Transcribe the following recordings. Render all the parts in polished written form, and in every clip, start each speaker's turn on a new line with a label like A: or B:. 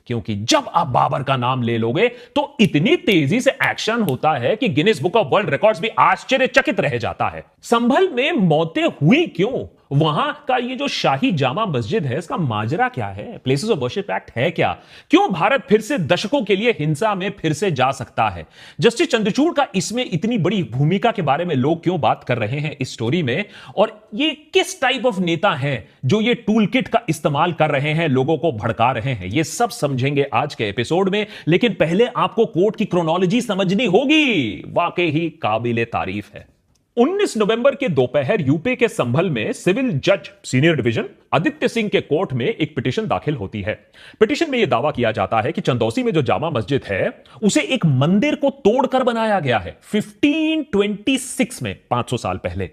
A: क्योंकि जब आप बाबर का नाम ले लोगे तो इतनी तेजी से एक्शन होता है कि Guinness book of world records भी आश्चर्यचकित रह जाता है। संभल में मौतें हुई क्यों? वहां का ये जो शाही जामा मस्जिद है, इसका माजरा क्या है? प्लेसेस ऑफ वर्शिप एक्ट है क्या? क्यों भारत फिर से दशकों के लिए हिंसा में फिर से जा सकता है? जस्टिस चंद्रचूड़ का इसमें इतनी बड़ी भूमिका के बारे में लोग क्यों बात कर रहे हैं इस स्टोरी में, और ये किस टाइप ऑफ नेता हैं जो ये टूल किट का इस्तेमाल कर रहे हैं, लोगों को भड़का रहे हैं, ये सब समझेंगे आज के एपिसोड में। लेकिन पहले आपको कोर्ट की क्रोनोलॉजी समझनी होगी, वाकई ही काबिले तारीफ है। 19 नवंबर के दोपहर यूपी के संभल में सिविल जज सीनियर डिवीजन आदित्य सिंह के कोर्ट में एक पिटीशन दाखिल होती है। पिटीशन में यह दावा किया जाता है कि चंदौसी में जो जामा मस्जिद है उसे एक मंदिर को तोड़कर बनाया गया है 1526 में, 500 साल पहले।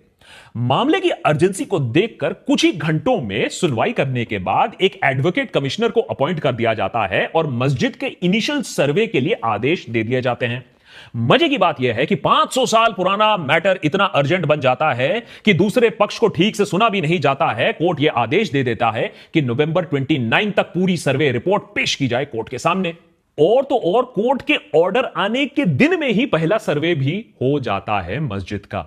A: मामले की अर्जेंसी को देखकर कुछ ही घंटों में सुनवाई करने के बाद एक एडवोकेट कमिश्नर को अपॉइंट कर दिया जाता है और मस्जिद के इनिशियल सर्वे के लिए आदेश दे दिए जाते हैं। मजे की बात यह है कि 500 साल पुराना मैटर इतना अर्जेंट बन जाता है कि दूसरे पक्ष को ठीक से सुना भी नहीं जाता है। कोर्ट यह आदेश दे देता है कि नवंबर 29 तक पूरी सर्वे रिपोर्ट पेश की जाए कोर्ट के सामने। और तो और कोर्ट के ऑर्डर आने के दिन में ही पहला सर्वे भी हो जाता है मस्जिद का।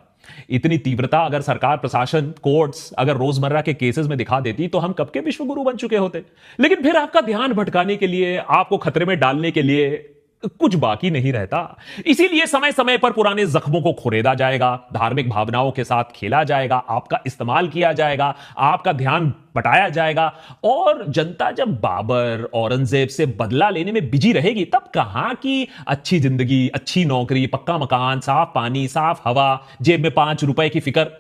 A: इतनी तीव्रता अगर सरकार, प्रशासन, कोर्ट्स अगर रोजमर्रा के केसेस में दिखा देती तो हम कब के विश्वगुरु बन चुके होते। लेकिन फिर आपका ध्यान भटकाने के लिए, आपको खतरे में डालने के लिए कुछ बाकी नहीं रहता। इसीलिए समय समय पर पुराने जख्मों को खुरेदा जाएगा, धार्मिक भावनाओं के साथ खेला जाएगा, आपका इस्तेमाल किया जाएगा, आपका ध्यान बटाया जाएगा। और जनता जब बाबर, औरंगजेब से बदला लेने में बिजी रहेगी तब कहां की अच्छी जिंदगी, अच्छी नौकरी, पक्का मकान, साफ पानी, साफ हवा, जेब में 5 रुपए की फिक्र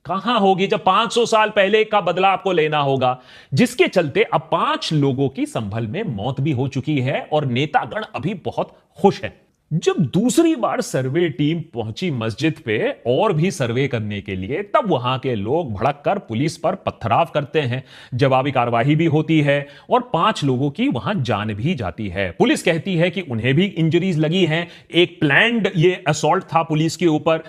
A: कहां होगी जब 500 साल पहले का बदला आपको लेना होगा। जिसके चलते अब 5 लोगों की संभल में मौत भी हो चुकी है और नेतागण अभी बहुत खुश हैं। जब दूसरी बार सर्वे टीम पहुंची मस्जिद पे और भी सर्वे करने के लिए, तब वहां के लोग भड़क कर पुलिस पर पथराव करते हैं। जवाबी कार्रवाई भी होती है और 5 लोगों की वहां जान भी जाती है। पुलिस कहती है कि उन्हें भी इंजरीज लगी हैं। एक प्लान्ड ये असॉल्ट था पुलिस के ऊपर।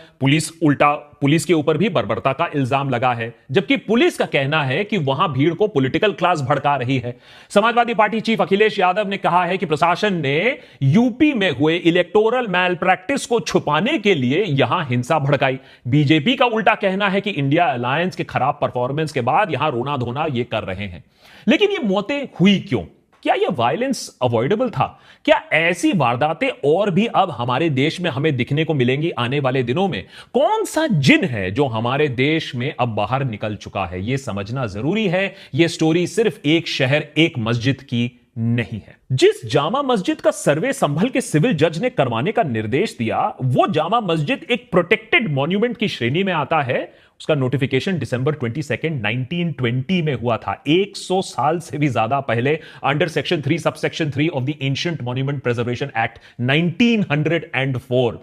A: पुलिस के ऊपर भी बर्बरता का इल्जाम लगा है, जबकि पुलिस का कहना है कि वहां भीड़ को पॉलिटिकल क्लास भड़का रही है। समाजवादी पार्टी चीफ अखिलेश यादव ने कहा है कि प्रशासन ने यूपी में हुए इलेक्टोरल मैल प्रैक्टिस को छुपाने के लिए यहां हिंसा भड़काई। बीजेपी का उल्टा कहना है कि इंडिया अलायंस के खराब परफॉर्मेंस के बाद यहां रोना धोना ये कर रहे हैं। लेकिन ये मौतें हुई क्यों? क्या यह वायलेंस अवॉइडेबल था? क्या ऐसी वारदातें और भी अब हमारे देश में हमें दिखने को मिलेंगी आने वाले दिनों में? कौन सा जिन है जो हमारे देश में अब बाहर निकल चुका है? यह समझना जरूरी है। यह स्टोरी सिर्फ एक शहर, एक मस्जिद की नहीं है। जिस जामा मस्जिद का सर्वे संभल के सिविल जज ने करवाने का निर्देश दिया, वो जामा मस्जिद एक प्रोटेक्टेड मॉन्यूमेंट की श्रेणी में आता है। उसका नोटिफिकेशन दिसंबर 22, 1920 में हुआ था, 100 साल से भी ज्यादा पहले, under section 3 subsection 3 of the ancient monument preservation act 1904।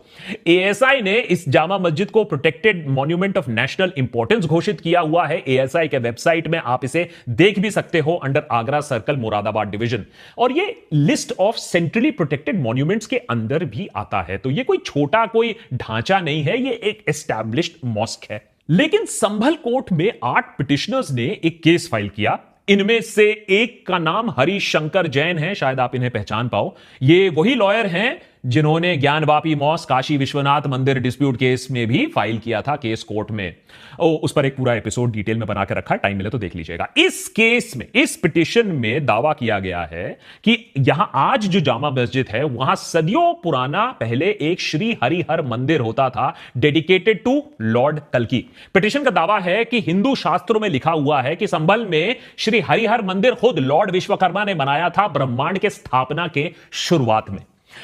A: ASI ने इस जामा मस्जिद को protected monument of national importance घोषित किया हुआ है। एएसआई के वेबसाइट में आप इसे देख भी सकते हो under Agra circle Moradabad division. और ये list of centrally protected monuments के अंदर भी आता है। तो ये कोई छोटा कोई ढांचा नहीं है, ये एक एस्टैब्लिश्ड मॉस्क है। लेकिन संभल कोर्ट में 8 पिटिशनर्स ने एक केस फाइल किया। इनमें से एक का नाम हरिशंकर जैन है, शायद आप इन्हें पहचान पाओ। ये वही लॉयर हैं जिन्होंने ज्ञानवापी मॉस्क, काशी विश्वनाथ मंदिर डिस्प्यूट केस में भी फाइल किया था केस कोर्ट में। उस पर एक पूरा एपिसोड डिटेल में बना के रखा है, टाइम मिले तो देख लीजिएगा। इस केस में, इस पिटिशन में दावा किया गया है कि यहां आज जो जामा मस्जिद है वहां सदियों पुराना पहले एक श्री हरिहर मंदिर होता था, डेडिकेटेड टू लॉर्ड कल्की। पिटिशन का दावा है कि हिंदू शास्त्रों में लिखा हुआ है कि संभल में श्री हरिहर मंदिर खुद लॉर्ड विश्वकर्मा ने बनाया था ब्रह्मांड के स्थापना के शुरुआत में।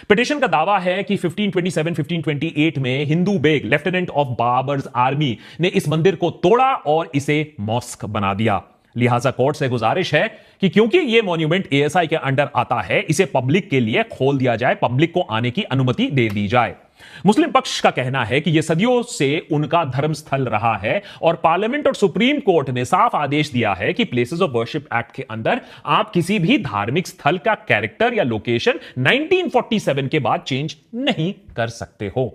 A: पिटिशन का दावा है कि 1527-1528 में Hindu Beg, lieutenant of Babur's army, ने इस मंदिर को तोड़ा और इसे मॉस्क बना दिया। लिहाजा कोर्ट से गुजारिश है कि क्योंकि यह मॉन्यूमेंट एएसआई के अंडर आता है, इसे पब्लिक के लिए खोल दिया जाए, पब्लिक को आने की अनुमति दे दी जाए। मुस्लिम पक्ष का कहना है कि यह सदियों से उनका धर्मस्थल रहा है और पार्लियामेंट और सुप्रीम कोर्ट ने साफ आदेश दिया है कि प्लेसेस ऑफ वर्शिप एक्ट के अंदर आप किसी भी धार्मिक स्थल का कैरेक्टर या लोकेशन 1947 के बाद चेंज नहीं कर सकते हो।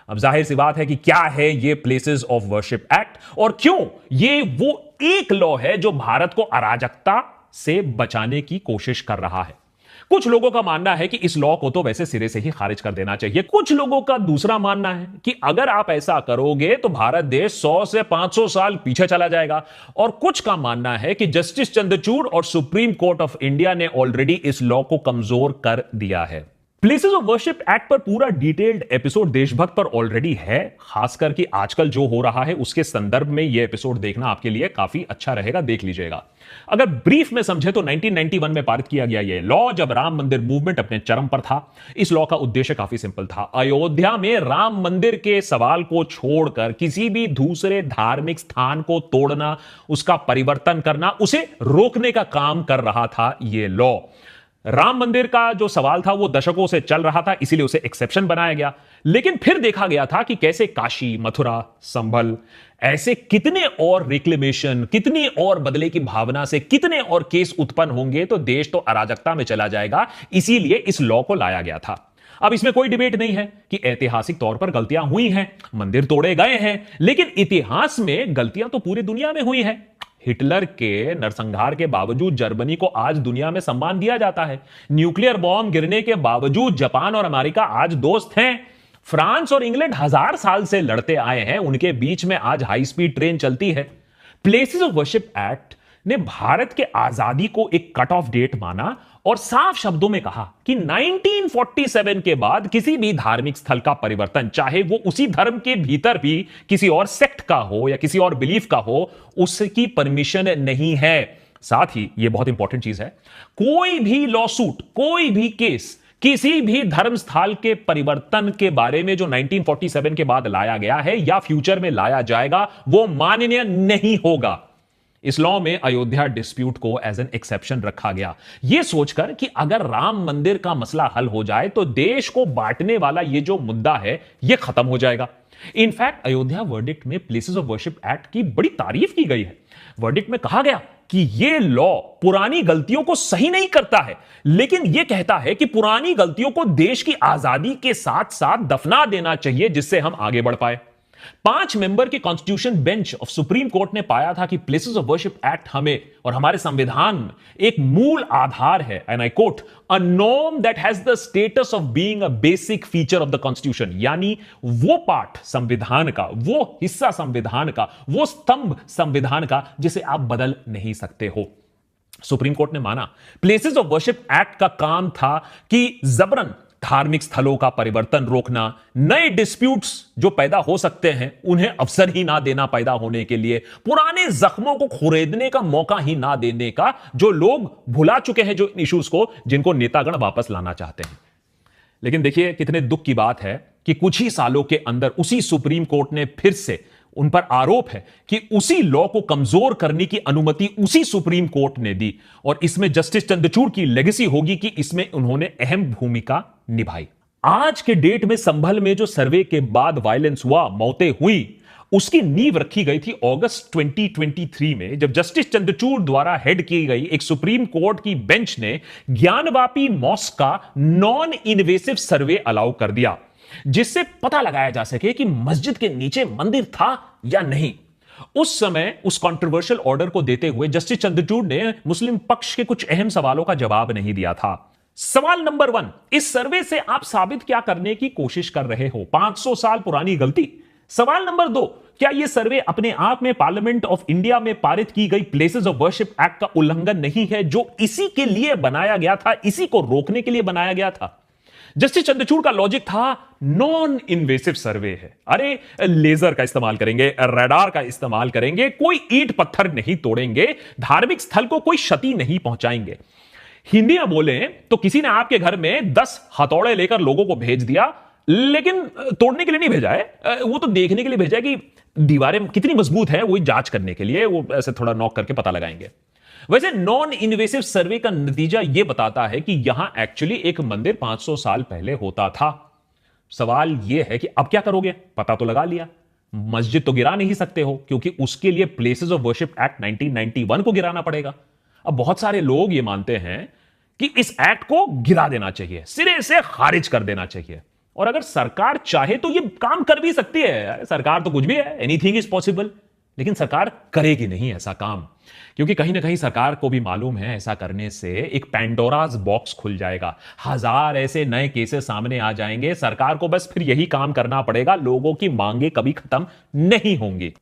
A: अब जाहिर सी बात है कि क्या है ये प्लेसेस ऑफ वर्शिप एक्ट और क्यों ये वो एक लॉ है जो भारत को अराजकता से बचाने की कोशिश कर रहा है। कुछ लोगों का मानना है कि इस लॉ को तो वैसे सिरे से ही खारिज कर देना चाहिए। कुछ लोगों का दूसरा मानना है कि अगर आप ऐसा करोगे तो भारत देश 100 से 500 साल पीछे चला जाएगा। और कुछ का मानना है कि जस्टिस चंद्रचूड़ और सुप्रीम कोर्ट ऑफ इंडिया ने ऑलरेडी इस लॉ को कमजोर कर दिया है। प्लेसेस ऑफ वर्शिप एक्ट पर पूरा डिटेल्ड एपिसोड देशभक्त पर ऑलरेडी है, खासकर कि आजकल जो हो रहा है उसके संदर्भ में यह एपिसोड देखना आपके लिए काफी अच्छा रहेगा, देख लीजिएगा। अगर ब्रीफ में समझे तो 1991 में पारित किया गया यह लॉ जब राम मंदिर मूवमेंट अपने चरम पर था। इस लॉ का उद्देश्य काफी सिंपल था, अयोध्या में राम मंदिर के सवाल को छोड़कर किसी भी दूसरे धार्मिक स्थान को तोड़ना, उसका परिवर्तन करना, उसे रोकने का काम कर रहा था यह लॉ। राम मंदिर का जो सवाल था वो दशकों से चल रहा था, इसीलिए उसे एक्सेप्शन बनाया गया। लेकिन फिर देखा गया था कि कैसे काशी, मथुरा, संभल, ऐसे कितने और रिक्लेमेशन, कितनी और बदले की भावना से कितने और केस उत्पन्न होंगे तो देश तो अराजकता में चला जाएगा, इसीलिए इस लॉ को लाया गया था। अब इसमें कोई डिबेट नहीं है कि ऐतिहासिक तौर पर गलतियां हुई हैं, मंदिर तोड़े गए हैं, लेकिन इतिहास में गलतियां तो पूरी दुनिया में हुई हैं। हिटलर के नरसंहार के बावजूद जर्मनी को आज दुनिया में सम्मान दिया जाता है। न्यूक्लियर बॉम्ब गिरने के बावजूद जापान और अमेरिका आज दोस्त हैं। फ्रांस और इंग्लैंड 1000 साल से लड़ते आए हैं, उनके बीच में आज हाई स्पीड ट्रेन चलती है। प्लेसेस ऑफ वर्शिप एक्ट ने भारत के आजादी को एक कट ऑफ डेट माना और साफ शब्दों में कहा कि 1947 के बाद किसी भी धार्मिक स्थल का परिवर्तन, चाहे वो उसी धर्म के भीतर भी किसी और सेक्ट का हो या किसी और बिलीफ का हो, उसकी परमिशन नहीं है। साथ ही यह बहुत इंपॉर्टेंट चीज है, कोई भी लॉसूट, कोई भी केस किसी भी धर्म स्थल के परिवर्तन के बारे में जो 1947 के बाद लाया गया है या फ्यूचर में लाया जाएगा, वो माननीय नहीं होगा। इस लॉ में अयोध्या डिस्प्यूट को एज एन एक्सेप्शन रखा गया, यह सोचकर कि अगर राम मंदिर का मसला हल हो जाए तो देश को बांटने वाला यह जो मुद्दा है यह खत्म हो जाएगा। इनफैक्ट अयोध्या वर्डिक्ट में प्लेसेस ऑफ वर्शिप एक्ट की बड़ी तारीफ की गई है। वर्डिक्ट में कहा गया कि यह लॉ पुरानी गलतियों को सही नहीं करता है, लेकिन यह कहता है कि पुरानी गलतियों को देश की आजादी के साथ साथ दफना देना चाहिए, जिससे हम आगे बढ़ पाए। 5 मेंबर के constitution bench of supreme court ने पाया था कि प्लेसेस ऑफ वर्शिप एक्ट हमें और हमारे संविधान में एक मूल आधार है, and I quote, a norm that has the status of being a basic feature of the constitution, यानी वो पार्ट संविधान का, वो हिस्सा संविधान का, वो स्तंभ संविधान का जिसे आप बदल नहीं सकते हो। सुप्रीम कोर्ट ने माना प्लेसेस ऑफ वर्शिप एक्ट का काम था कि जबरन धार्मिक स्थलों का परिवर्तन रोकना, नए डिस्प्यूट्स जो पैदा हो सकते हैं उन्हें अवसर ही ना देना पैदा होने के लिए, पुराने जख्मों को खुरेदने का मौका ही ना देने का, जो लोग भुला चुके हैं जो इन इश्यूज को, जिनको नेतागण वापस लाना चाहते हैं। लेकिन देखिए कितने दुख की बात है कि कुछ ही सालों के अंदर उसी सुप्रीम कोर्ट ने फिर से, उन पर आरोप है कि उसी लॉ को कमजोर करने की अनुमति उसी सुप्रीम कोर्ट ने दी, और इसमें जस्टिस चंद्रचूड़ की लेगेसी होगी कि इसमें उन्होंने अहम भूमिका निभाई। आज के डेट में संभल में जो सर्वे के बाद वायलेंस हुआ, मौतें हुई, उसकी नींव रखी गई थी अगस्त 2023 में, जब जस्टिस चंद्रचूड़ द्वारा हेड की गई एक सुप्रीम कोर्ट की बेंच ने ज्ञानवापी मॉस्क का नॉन इन्वेसिव सर्वे अलाउ कर दिया, जिससे पता लगाया जा सके कि मस्जिद के नीचे मंदिर था या नहीं। उस समय उस कंट्रोवर्शियल ऑर्डर को देते हुए जस्टिस चंद्रचूड़ ने मुस्लिम पक्ष के कुछ अहम सवालों का जवाब नहीं दिया था। सवाल नंबर 1, इस सर्वे से आप साबित क्या करने की कोशिश कर रहे हो? 500 साल पुरानी गलती। सवाल नंबर 2, क्या यह सर्वे अपने आप में पार्लियामेंट ऑफ इंडिया में पारित की गई प्लेसेस ऑफ वर्शिप एक्ट का उल्लंघन नहीं है, जो इसी के लिए बनाया गया था, इसी को रोकने के लिए बनाया गया था? जस्टिस चंद्रचूड़ का लॉजिक था नॉन इन्वेसिव सर्वे है, अरे लेजर का इस्तेमाल करेंगे, रडार का इस्तेमाल करेंगे, कोई ईंट पत्थर नहीं तोड़ेंगे, धार्मिक स्थल को कोई क्षति नहीं पहुंचाएंगे। हिंदी में बोले तो किसी ने आपके घर में 10 हथौड़े लेकर लोगों को भेज दिया, लेकिन तोड़ने के लिए नहीं भेजा है, वो तो देखने के लिए भेजा है कि दीवारें कितनी मजबूत है, वो जांच करने के लिए वो ऐसे थोड़ा नॉक करके पता लगाएंगे। वैसे नॉन इन्वेसिव सर्वे का नतीजा यह बताता है कि यहां एक्चुअली एक मंदिर 500 साल पहले होता था। सवाल यह है कि अब क्या करोगे? पता तो लगा लिया, मस्जिद तो गिरा नहीं सकते हो, क्योंकि उसके लिए प्लेसेस ऑफ वर्शिप एक्ट 1991 को गिराना पड़ेगा। अब बहुत सारे लोग यह मानते हैं कि इस एक्ट को गिरा देना चाहिए, सिरे से खारिज कर देना चाहिए, और अगर सरकार चाहे तो यह काम कर भी सकती है। सरकार तो कुछ भी है, एनीथिंग इज पॉसिबल। लेकिन सरकार करेगी नहीं ऐसा काम, क्योंकि कहीं ना कहीं सरकार को भी मालूम है ऐसा करने से एक पैंडोराज बॉक्स खुल जाएगा, हजार ऐसे नए केसेस सामने आ जाएंगे। सरकार को बस फिर यही काम करना पड़ेगा, लोगों की मांगे कभी खत्म नहीं होंगी।